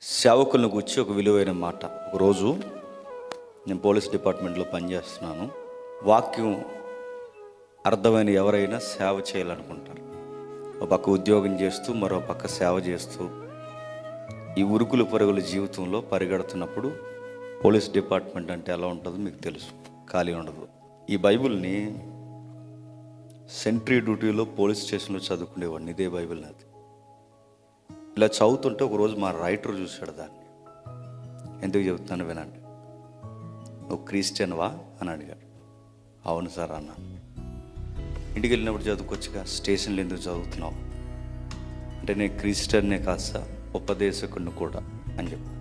సేవకులను గురించి ఒక విలువైన మాట. ఒకరోజు నేను పోలీస్ డిపార్ట్మెంట్లో పనిచేస్తున్నాను. వాక్యం అర్థమైన ఎవరైనా సేవ చేయాలనుకుంటారు. ఒక పక్క ఉద్యోగం చేస్తూ మరో పక్క సేవ చేస్తూ ఈ ఉరుకులు పరుగుల జీవితంలో పరిగెడుతున్నప్పుడు పోలీస్ డిపార్ట్మెంట్ అంటే ఎలా ఉంటుందో మీకు తెలుసు. ఖాళీ ఉండదు. ఈ బైబిల్ని సెంట్రీ డ్యూటీలో పోలీస్ స్టేషన్లో చదువుకునేవాడిని. ఇదే బైబిల్ నాది. ఇలా చదువుతుంటే ఒకరోజు మా రైటర్ చూశాడు దాన్ని. ఎందుకు చెబుతున్నాను వినండి. నువ్వు క్రిస్టియన్వా అని అడిగాడు. అవును సార్ అన్న. ఇంటికి వెళ్ళినప్పుడు చదువుకోవచ్చుగా, స్టేషన్లో ఎందుకు చదువుతున్నావు అంటే నేను క్రిస్టియన్నే కాదు సార్, ఉపదేశకుడిని కూడా అని చెప్పాను.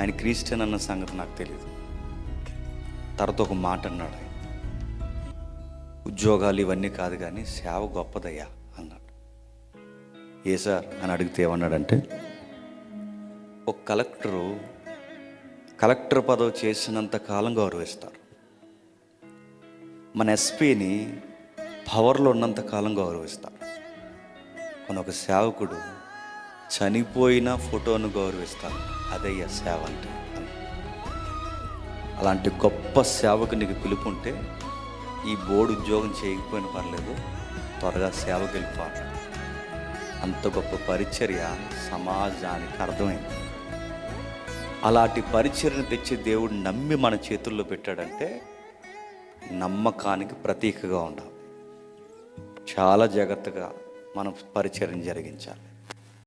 ఆయన క్రిస్టియన్ అన్న సంగతి నాకు తెలియదు. తర్వాత ఒక మాట అన్నాడు ఆయన, ఉద్యోగాలు ఇవన్నీ కాదు కానీ సేవ గొప్పదయ్యా అన్నాడు. ఏ సార్ అని అడిగితే ఏమన్నాడంటే, ఒక కలెక్టర్ పదవి చేసినంత కాలం గౌరవిస్తారు, మన ఎస్పీని పవర్లో ఉన్నంత కాలం గౌరవిస్తారు, మన ఒక సేవకుడు చనిపోయిన ఫోటోను గౌరవిస్తారు. అదయ్యా సేవ అంటే. అలాంటి గొప్ప సేవకు నీకు పిలుపుంటే ఈ బోర్డు ఉద్యోగం చేయకపోయినా పర్లేదు, త్వరగా సేవకు వెళ్ళిపోవాలి. అంత గొప్ప పరిచర్య సమాజానికి అర్థమైంది. అలాంటి పరిచర్యను తెచ్చి దేవుడు నమ్మి మన చేతుల్లో పెట్టాడంటే నమ్మకానికి ప్రతీకగా ఉండాలి. చాలా జాగ్రత్తగా మనం పరిచర్యను జరిగించాలి.